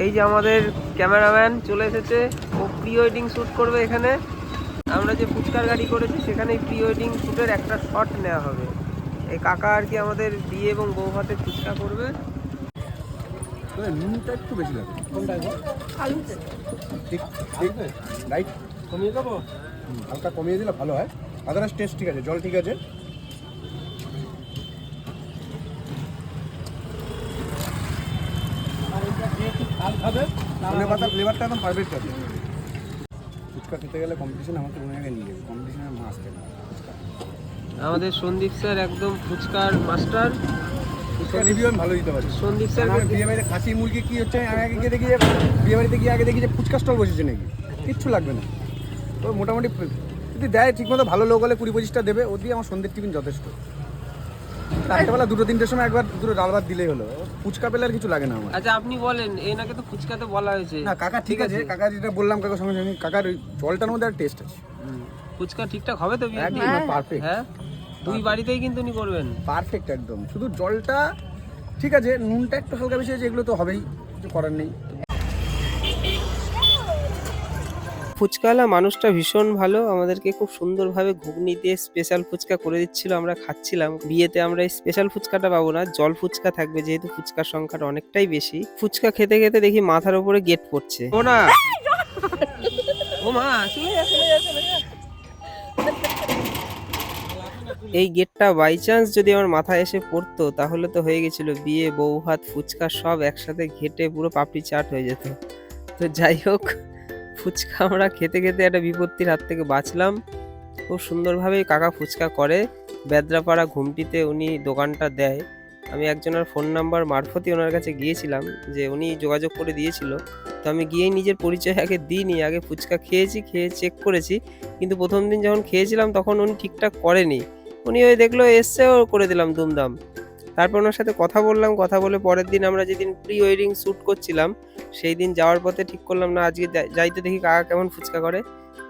এই যে আমাদের ক্যামেরাম্যান চলে এসেছে, ও প্রি ওয়েডিং শ্যুট করবে এখানে। আমরা যে ফুচকার গাড়ি করেছি সেখানেই প্রি ওয়েডিং শ্যুটের একটা শট নেওয়া হবে। এই কাকা আর কি আমাদের বিয়ে এবং বউ ভাতে ফুচকা করবে। নুনটা একটু বেশি লাগে। ঠিক রাইট, কমিয়ে দেবো, হালকা কমিয়ে দিলে ভালো হয়। আদারওয়াইজ টেস্ট ঠিক আছে, জল ঠিক আছে। ধনে পাতার ফ্লেভারটা একদম পারফেক্ট আছে। ফুচকা খেতে গেলে কম্পিটিশন আমাকে মনে হয় নিয়ে যাবে, কম্পিটিশনের মাস্ট। আমাদের সন্দীপ স্যার একদম ফুচকার মাস্টার। ফুচকা রিভিউ আমি ভালো দিতে পারি। সন্দীপ স্যার বিয়ে বাড়িতে খাসি মুরগি কি হচ্ছে, আমি আগে গিয়ে দেখি যে বিয়ে বাড়িতে গিয়ে আগে দেখি যে ফুচকা স্টল বসেছে নাকি, কিচ্ছু লাগবে না। তো মোটামুটি যদি দেয় ঠিকমতো ভালো লোক হলে 20-25টা দেবে, ও দিয়ে আমার সন্ধ্যের টিফিন যথেষ্ট। রাত্রেবেলা 2-3টের সময় একবার দুটো ডাল ভাত দিলেই হলো, ফুচকা পেলে আর কিছু লাগে না আমার। আচ্ছা আপনি বলেন, এনাকে তো ফুচকাতে বলা হয়েছে। না কাকা ঠিক আছে, কাকা যেটা বললাম কাকার সঙ্গে সঙ্গে, কাকার ওই জলটার মধ্যে আর টেস্ট আছে। ফুচকা ঠিকঠাক হবে তো? একদম পারফেক্ট। হ্যাঁ, দুই বাড়িতেই কিন্তু উনি করবেন পারফেক্ট একদম। শুধু জলটা ঠিক আছে, নুনটা একটু হালকা বেশি আছে, এগুলো তো হবেই, কিছু করার নেই। ফুচকাওয়ালা মানুষটা ভীষণ ভালো, আমাদেরকে খুব সুন্দরভাবে ঘুগনি দিয়ে স্পেশাল ফুচকা করে দিচ্ছিল, আমরা খাচ্ছিলাম। বিয়েতে আমরা এই স্পেশাল ফুচকাটা পাবো না, জল ফুচকা থাকবে, যেহেতু ফুচকার সংখ্যাটা অনেকটাই বেশি। ফুচকা খেতে খেতে দেখি মাথার উপরে গেট পড়ছে। ও না, ও মা, চলে যা চলে যা চলে যা। এই গেটটা বাই চান্স যদি আমার মাথায় এসে পড়তো তাহলে তো হয়ে গেছিল বিয়ে, বউ ভাত, ফুচকা সব একসাথে ঘেটে পুরো পাপড়ি চাট হয়ে যেত। তো যাই হোক, ফুচকা আমরা খেতে খেতে একটা বিপত্তির হাত থেকে বাঁচলাম। খুব সুন্দরভাবেই কাকা ফুচকা করে। বেদরাপাড়া ঘুমটিতে উনি দোকানটা দেয়। আমি একজনের ফোন নাম্বার মারফতই ওনার কাছে গিয়েছিলাম, যে উনি যোগাযোগ করে দিয়েছিল। তো আমি গিয়েই নিজের পরিচয় আগে দিইনি, আগে ফুচকা খেয়েছি, খেয়ে চেক করেছি। কিন্তু প্রথম দিন যখন খেয়েছিলাম তখন উনি ঠিকঠাক করেনি। উনি ওই দেখলো এসছে, ও করে দিলাম দুমদাম। তারপর ওনার সাথে কথা বললাম, কথা বলে পরের দিন আমরা যেদিন প্রি ওয়েডিং শ্যুট করছিলাম সেই দিন যাওয়ার পথে ঠিক করলাম না আজকে যাইতে দেখি কাকা কেমন ফুচকা করে।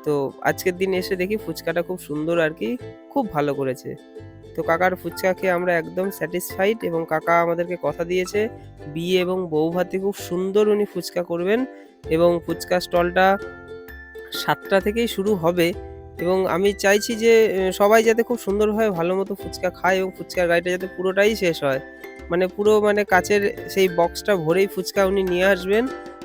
তো আজকের দিন এসে দেখি ফুচকাটা খুব সুন্দর আর কি, খুব ভালো করেছে। তো কাকার ফুচকা খেয়ে আমরা একদম স্যাটিসফাইড, এবং কাকা আমাদেরকে কথা দিয়েছে বিয়ে এবং বউ ভাতে খুব সুন্দর উনি ফুচকা করবেন। এবং ফুচকা স্টলটা 7টা থেকেই শুরু হবে, এবং আমি চাইছি যে সবাই যাতে খুব সুন্দরভাবে ভালো মতো ফুচকা খায়, এবং ফুচকার গাড়িটা যাতে পুরোটাই শেষ হয়। মানে পুরো মানে কাচের সেই বক্সটা ভরেই ফুচকা উনি নিয়ে আসবেন।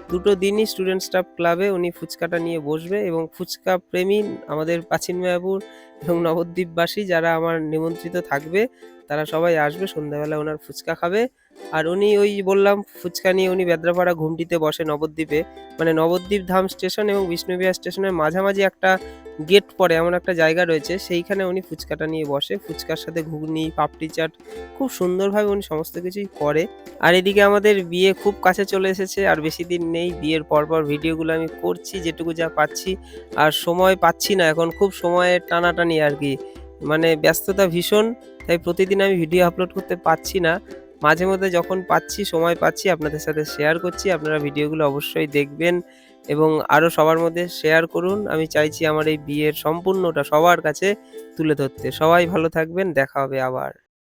2টো দিনই স্টুডেন্ট স্টাফ ক্লাবে উনি ফুচকাটা নিয়ে বসবে, এবং ফুচকা প্রেমী আমাদের প্রাচীন মায়াপুর এবং নবদ্বীপবাসী যারা আমার নিমন্ত্রিত থাকবে তারা সবাই আসবে, সন্ধ্যাবেলা ওনার ফুচকা খাবে। আর উনি ওই বললাম ফুচকা নিয়ে উনি বেদরাপাড়া ঘুমটিতে বসে নবদ্বীপে, মানে নবদ্বীপ ধাম স্টেশন এবং বিষ্ণুবিহার স্টেশনের মাঝামাঝি একটা গেট পড়ে এমন একটা জায়গা রয়েছে, সেইখানে উনি ফুচকাটা নিয়ে বসে। ফুচকার সাথে ঘুগনি, পাপড়ি চাট খুব সুন্দরভাবে উনি সমস্ত কিছুই করে। আর এদিকে আমাদের বিয়ে খুব কাছে চলে এসেছে, আর বেশি দিন নেই। বিয়ের পরপর ভিডিওগুলো আমি করছি যেটুকু যা পাচ্ছি, আর সময় পাচ্ছি না এখন, খুব সময়ের টানাটানি আর কি, মানে ব্যস্ততা ভীষণ, তাই প্রতিদিন আমি ভিডিও আপলোড করতে পারছি না। মাঝে মধ্যে যখন পাচ্ছি, সময় পাচ্ছি, আপনাদের সাথে শেয়ার করছি। আপনারা ভিডিওগুলো অবশ্যই দেখবেন এবং আরও সবার মধ্যে শেয়ার করুন। আমি চাইছি আমার এই বিয়ের সম্পূর্ণটা সবার কাছে তুলে ধরতে। সবাই ভালো থাকবেন, দেখা হবে আবার।